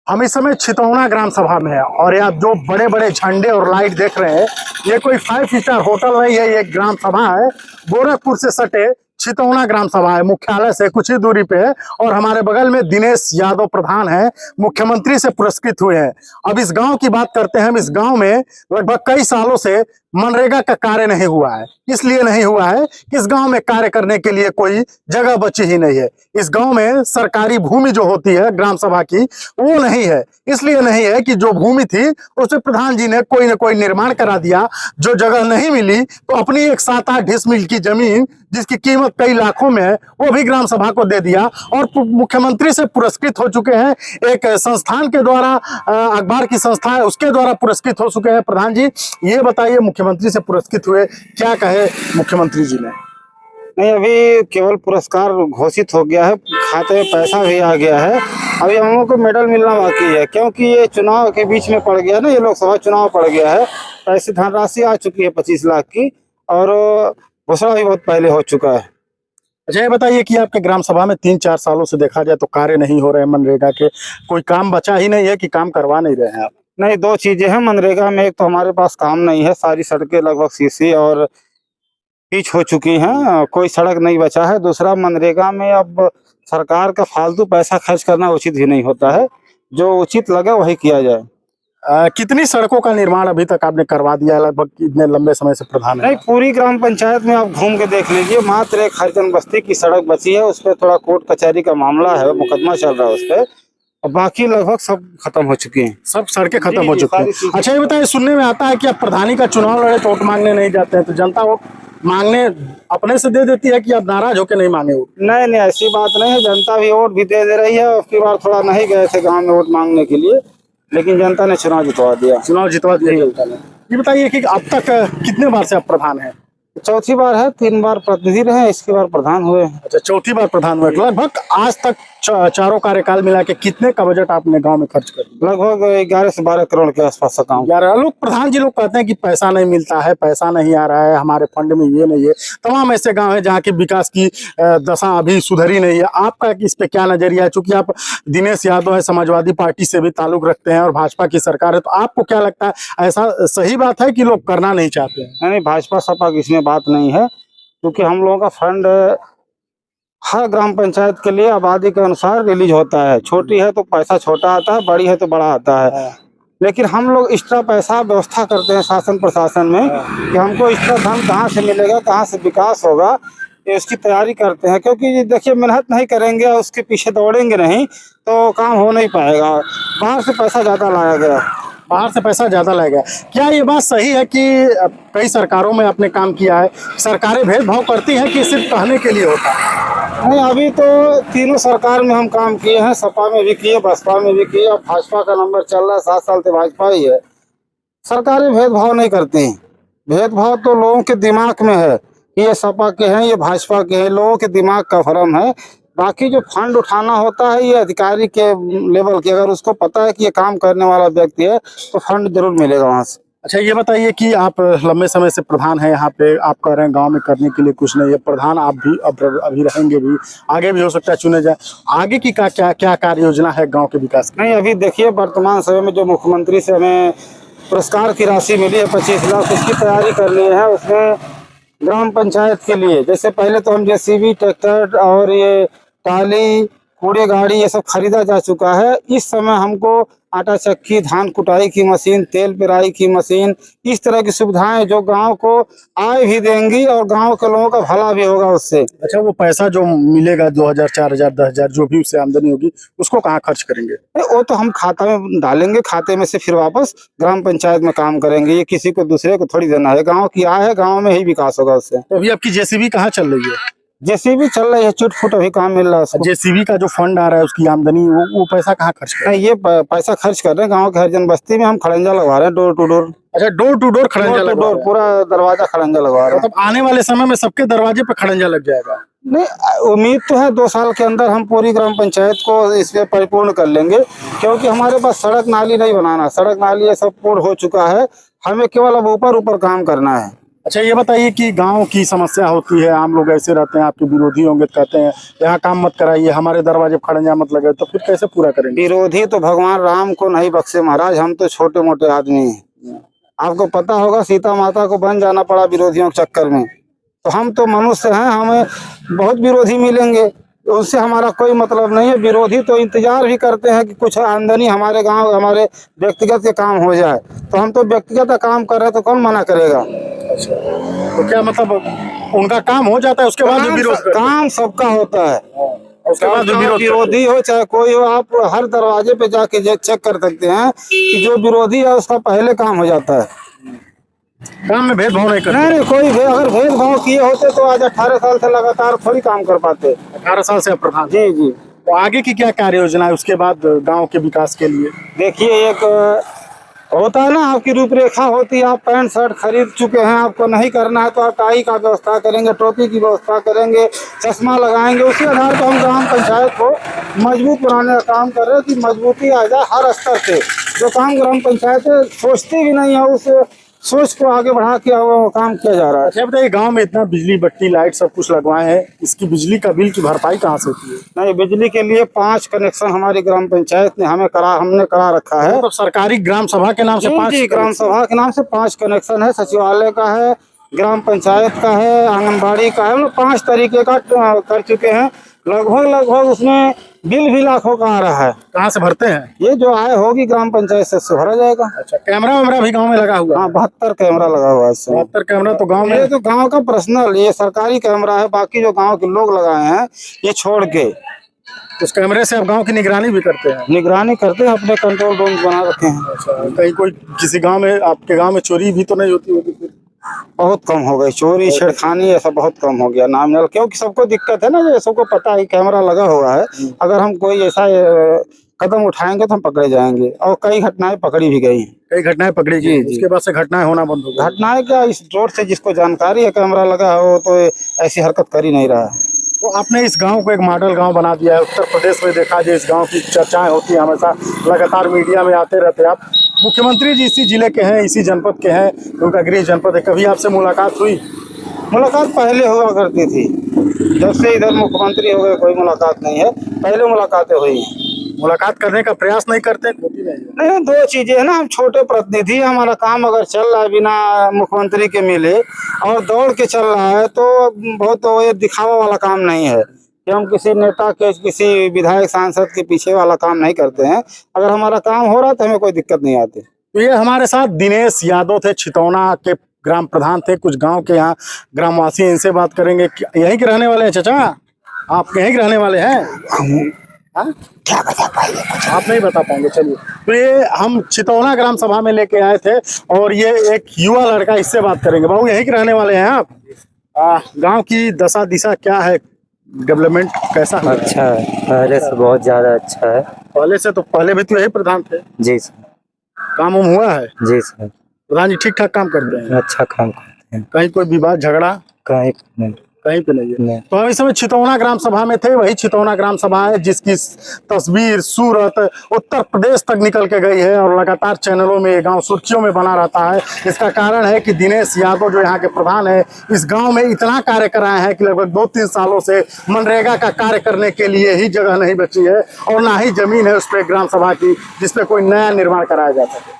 हम इस समय चितौना ग्राम सभा में है और यहाँ जो बड़े बड़े झंडे और लाइट देख रहे हैं, ये कोई 5 स्टार होटल नहीं है, ये ग्राम सभा है। गोरखपुर से सटे चितौना ग्राम सभा है, मुख्यालय से कुछ ही दूरी पे है। और हमारे बगल में दिनेश यादव प्रधान है, मुख्यमंत्री से पुरस्कृत हुए हैं। अब इस गांव की बात करते हैं। हम इस गांव में लगभग कई सालों से मनरेगा का कार्य नहीं हुआ है। इसलिए नहीं हुआ है कि इस गांव में कार्य करने के लिए कोई जगह बची ही नहीं है। इस गांव में सरकारी भूमि जो होती है ग्राम सभा की, वो नहीं है। इसलिए नहीं है कि जो भूमि थी उसे प्रधान जी ने कोई ना कोई निर्माण करा दिया। जो जगह नहीं मिली तो अपनी एक 7-8 डिसमिल की जमीन जिसकी कीमत कई लाखों में है, वो भी ग्राम सभा को दे दिया और मुख्यमंत्री से पुरस्कृत हो चुके हैं। एक संस्थान के द्वारा, अखबार की संस्था है, उसके द्वारा पुरस्कृत हो चुके हैं। प्रधान जी, ये बताइए, मुख्यमंत्री से पुरस्कृत हुए, क्या कहे मुख्यमंत्री जी ने? नहीं, अभी केवल पुरस्कार घोषित हो गया है, खाते में पैसा भी आ गया है। अभी हम लोग को मेडल मिलना बाकी है, क्योंकि ये चुनाव के बीच में पड़ गया ना, ये लोकसभा चुनाव पड़ गया है। पैसे धनराशि आ चुकी है 25 लाख की, और घोषणा भी बहुत पहले हो चुका है। अच्छा, ये बताइए कि आपके ग्राम सभा में 3-4 सालों से देखा जाए तो कार्य नहीं हो रहे हैं मनरेगा के, कोई काम बचा ही नहीं है कि काम करवा नहीं रहे हैं आप? नहीं, 2 चीजें हैं मनरेगा में। एक तो हमारे पास काम नहीं है, सारी सड़कें लगभग सीसी और पिच हो चुकी हैं, कोई सड़क नहीं बचा है। दूसरा, मनरेगा में अब सरकार का फालतू पैसा खर्च करना उचित भी नहीं होता है, जो उचित लगे वही किया जाए। कितनी सड़कों का निर्माण अभी तक आपने करवा दिया है, लगभग इतने लंबे समय से प्रधान है? नहीं, पूरी ग्राम पंचायत में आप घूम के देख लीजिए, मात्र एक हरिजन बस्ती की सड़क बची है, उस पर थोड़ा कोर्ट कचहरी का मामला है, मुकदमा चल रहा है उस पर, और बाकी लगभग सब खत्म हो चुकी हैं। सब सड़कें खत्म हो चुकी हैं। अच्छा, ये बताइए, सुनने में आता है कि आप प्रधानी का चुनाव लड़े तो वोट मांगने नहीं जाते हैं, तो जनता वोट मांगने अपने से दे देती है कि आप नाराज होकर नहीं मांगे वोट? नहीं नहीं, ऐसी बात नहीं है, जनता भी वोट भी दे रही है। उसकी बार थोड़ा नहीं गए थे गाँव में वोट मांगने के लिए, लेकिन जनता ने चुनाव जितवा दिया। चुनाव जितवा दिया जनता ने। ये बताइए कि अब तक कितने बार से आप प्रधान हैं? चौथी बार है, 3 बार प्रतिनिधि रहे, इसके बार प्रधान हुए। अच्छा, चौथी बार प्रधान हुए। लगभग आज तक चारों कार्यकाल मिला के कितने का बजट आपने गांव में खर्च कर दिया? लगभग 11 से 12 करोड़ के आसपास का काम। यार, लोग प्रधान जी लोग कहते हैं कि पैसा नहीं मिलता है, पैसा नहीं आ रहा है, हमारे फंड में ये नहीं है। तमाम ऐसे गांव हैं जहाँ की विकास की दशा अभी सुधरी नहीं है। आपका इस पे क्या नजरिया है? चूंकि आप दिनेश यादव है, समाजवादी पार्टी से भी ताल्लुक रखते हैं और भाजपा की सरकार है, तो आपको क्या लगता है, ऐसा सही बात है कि लोग करना नहीं चाहते हैं? नहीं, भाजपा सपा की इसमें बात नहीं है, क्योंकि हम लोगों का फंड हर ग्राम पंचायत के लिए आबादी के अनुसार रिलीज होता है। छोटी है तो पैसा छोटा आता है, बड़ी है तो बड़ा आता है। लेकिन हम लोग एक्स्ट्रा पैसा व्यवस्था करते हैं शासन प्रशासन में कि हमको एक्स्ट्रा धन कहाँ से मिलेगा, कहाँ से विकास होगा, ये उसकी तैयारी करते हैं। क्योंकि देखिए, मेहनत नहीं करेंगे, उसके पीछे दौड़ेंगे नहीं तो काम हो नहीं पाएगा। बाहर से पैसा ज़्यादा लाया गया, बाहर से पैसा ज्यादा लगेगा। क्या ये बात सही है कि कई सरकारों में आपने काम किया है, सरकारें भेदभाव करती हैं कि सिर्फ कहने के लिए होता है? नहीं, अभी तो तीनों सरकार में हम काम किए हैं, सपा में भी किए, बसपा में भी किए, अब भाजपा का नंबर चल रहा है, 7 साल से भाजपा ही है। सरकारें भेदभाव नहीं करती हैं। भेदभाव तो लोगों के दिमाग में है कि ये सपा के हैं, ये भाजपा के हैं, लोगों के दिमाग का भ्रम है। बाकी जो फंड उठाना होता है, ये अधिकारी के लेवल के, अगर उसको पता है कि ये काम करने वाला व्यक्ति है तो फंड जरूर मिलेगा वहाँ से। अच्छा, ये बताइए कि आप लंबे समय से प्रधान हैं यहाँ पे, आप कह रहे हैं गांव में करने के लिए कुछ नहीं है, प्रधान आप भी अभी रहेंगे भी, आगे भी हो सकता है चुने जाए। आगे की क्या कार्य योजना है गांव के विकास की? नहीं, अभी देखिए, वर्तमान समय में जो मुख्यमंत्री से हमें पुरस्कार की राशि मिली है 25 लाख, उसकी तैयारी कर ली है। उसमें ग्राम पंचायत के लिए जैसे पहले तो हम जेसीबी, ट्रैक्टर और ये टाली, कूड़े गाड़ी, ये सब खरीदा जा चुका है। इस समय हमको आटा चक्की, धान कुटाई की मशीन, तेल पेराई की मशीन, इस तरह की सुविधाएं जो गांव को आय भी देंगी और गांव के लोगों का भला भी होगा उससे। अच्छा, वो पैसा जो मिलेगा 2000, 4000, 10,000 जो भी उससे आमदनी होगी, उसको कहाँ खर्च करेंगे? वो तो हम खाता में डालेंगे, खाते में से फिर वापस ग्राम पंचायत में काम करेंगे। ये किसी को दूसरे को थोड़ी देना है, गाँव की आय है, गाँव में ही विकास होगा उससे। तो अभी आपकी जेसीबी कहाँ चल रही है? जेसीबी चल रही है, चुट फुट अभी काम मिल रहा है। जेसीबी का जो फंड आ रहा है, उसकी आमदनी, वो पैसा कहाँ खर्च कर रहे हैं? ये पैसा खर्च कर रहे हैं गांव के हरिजन बस्ती में, हम खड़ंजा लगवा रहे हैं, डोर टू डोर। अच्छा, डोर टू डोर खड़ंजा लगवा रहे हैं? पूरा दरवाजा खड़ंजा लगवा रहे हैं। मतलब आने वाले समय में सबके दरवाजे पे खड़ंजा लग जाएगा? नहीं, उम्मीद तो है 2 साल के अंदर हम पूरी ग्राम पंचायत को इसमें परिपूर्ण कर लेंगे, क्योंकि हमारे पास सड़क नाली नहीं बनाना, सड़क नाली ये सब पूर्ण हो चुका है। हमें केवल अब ऊपर काम करना है। अच्छा ये बताइए कि गांव की समस्या होती है, आम लोग ऐसे रहते हैं, आपके विरोधी होंगे तो कहते हैं यहाँ काम मत कराइए, हमारे दरवाजे खड़ंजा मत लगे, तो फिर कैसे पूरा करेंगे? विरोधी तो भगवान राम को नहीं बख्शे महाराज, हम तो छोटे मोटे आदमी हैं। आपको पता होगा सीता माता को बन जाना पड़ा विरोधियों के चक्कर में, तो हम तो मनुष्य हैं, हमें बहुत विरोधी मिलेंगे, उससे हमारा कोई मतलब नहीं है। विरोधी तो इंतजार भी करते हैं कि कुछ आमदनी हमारे गांव हमारे व्यक्तिगत के काम हो जाए, तो हम तो व्यक्तिगत काम कर रहे हैं, तो कौन मना करेगा? तो क्या मतलब उनका काम हो जाता है उसके बाद भी विरोध करते हैं? काम सबका होता है, उसके बाद भी विरोध करते हैं। विरोधी हो चाहे कोई हो, आप हर दरवाजे पे जाके चेक कर सकते हैं कि जो विरोधी है उसका पहले काम हो जाता है। काम में भेदभाव नहीं करते? नहीं कोई अगर भेदभाव किए होते तो आज 18 साल से लगातार थोड़ी काम कर पाते। 18 साल से आप प्रधान? जी जी। तो आगे की क्या कार्य योजना है उसके बाद गांव के विकास के लिए? देखिए, एक होता है ना, आपकी रूपरेखा होती है, आप पैंट शर्ट खरीद चुके हैं, आपको नहीं करना है तो आप टाई का व्यवस्था करेंगे, टोपी की व्यवस्था करेंगे, चश्मा लगाएंगे। उसी आधार पर हम ग्राम पंचायत को मजबूत बनाने का काम कर रहे हैं कि मजबूती आ जाए हर स्तर से। जो काम ग्राम पंचायत सोचती भी नहीं है, उस सोच को आगे बढ़ा के वो काम किया जा रहा है। अच्छा बताइए, गांव में इतना बिजली बत्ती लाइट सब कुछ लगवाए हैं, इसकी बिजली का बिल की भरपाई कहाँ से होती है? नहीं, बिजली के लिए 5 कनेक्शन हमारी ग्राम पंचायत ने हमने करा रखा है। तो सरकारी ग्राम सभा के नाम से 5 ग्राम सभा के नाम से 5 कनेक्शन है, सचिवालय का है, ग्राम पंचायत का है, आंगनबाड़ी का है, हम लोग 5 तरीके का कर चुके हैं। लगभग उसमें बिल भी लाखों का आ रहा है। कहाँ से भरते हैं? ये जो आय होगी ग्राम पंचायत से भरा जाएगा। अच्छा, कैमरा वैमरा भी गांव में लगा हुआ? हाँ, 72 कैमरा लगा हुआ है इससे। 72 कैमरा तो गांव में? ये तो गांव का पर्सनल, ये सरकारी कैमरा है, बाकी जो गांव के लोग लगाए हैं ये छोड़ के। उस कैमरे से आप गांव की निगरानी भी करते हैं? निगरानी करते हैं, अपने कंट्रोल रूम बना रखे हैं। अच्छा, कहीं कोई किसी गांव में, आपके गांव में चोरी भी तो नहीं होती होगी फिर? बहुत कम हो गई चोरी छेड़खानी, ऐसा बहुत कम हो गया नामिनल, क्योंकि सबको दिक्कत है ना, जो सबको पता है कैमरा लगा हुआ है। अगर हम कोई ऐसा कदम उठाएंगे तो हम पकड़े जाएंगे, और कई घटनाएं पकड़ी भी गई हैं। कई घटनाएं पकड़ी गई, उसके बाद से घटनाएं होना बंद हो गई? घटनाएं क्या, इस रोड से जिसको जानकारी है कैमरा लगा है वो तो ऐसी हरकत कर ही नहीं रहा है। तो आपने इस गांव को एक मॉडल गांव बना दिया है। उत्तर प्रदेश में देखा जाए, इस गांव की चर्चाएं होती है हमेशा, लगातार मीडिया में आते रहते हैं आप। मुख्यमंत्री जी इसी जिले के हैं, इसी जनपद के हैं, उनका गृह जनपद है। कभी आपसे मुलाकात हुई? मुलाकात पहले हुआ करती थी, जब से इधर मुख्यमंत्री हो गए कोई मुलाकात नहीं है, पहले मुलाकातें हुई हैं। मुलाकात करने का प्रयास नहीं करते? नहीं, 2 चीजें है ना, हम छोटे प्रतिनिधि, हमारा काम अगर चल रहा है बिना मुख्यमंत्री के मिले और दौड़ के चल रहा है तो बहुत ये दिखावा वाला काम नहीं है कि हम किसी नेता के, किसी विधायक सांसद के पीछे वाला काम नहीं करते हैं। अगर हमारा काम हो रहा है तो हमें कोई दिक्कत नहीं आती। तो ये हमारे साथ दिनेश यादव थे, छितौना के ग्राम प्रधान थे, कुछ गांव के यहाँ ग्रामवासी, इनसे बात करेंगे। यहीं के रहने वाले हैं चाचा? आप यहीं के रहने वाले हैं? क्या बता पाएंगे? आप नहीं बता पाएंगे, चलिए। तो ये हम छितौना ग्राम सभा में लेके आए थे, और ये एक युवा लड़का, इससे बात करेंगे। बाबू यहीं के रहने वाले हैं आप? गांव की दशा दिशा क्या है, डेवलपमेंट कैसा है? अच्छा है, पहले से बहुत ज्यादा अच्छा है। पहले से? तो पहले भी तो यही प्रधान थे। जी सर। काम उम हुआ है? जी सर। प्रधान जी ठीक ठाक काम करते हैं? अच्छा काम करते हैं। कहीं कोई विवाद झगड़ा? कहीं नहीं। कहीं पे नहीं है। नहीं। तो हम इस समय छितौना ग्राम सभा में थे। वही छितौना ग्राम सभा है जिसकी तस्वीर, सूरत उत्तर प्रदेश तक निकल के गई है, और लगातार चैनलों में ये गांव सुर्खियों में बना रहता है। इसका कारण है कि दिनेश यादव जो यहाँ के प्रधान है, इस गांव में इतना कार्य कराए हैं कि लगभग 2-3 सालों से मनरेगा का कार्य करने के लिए ही जगह नहीं बची है, और ना ही जमीन है उस पर ग्राम सभा की जिसपे कोई नया निर्माण कराया जा सके।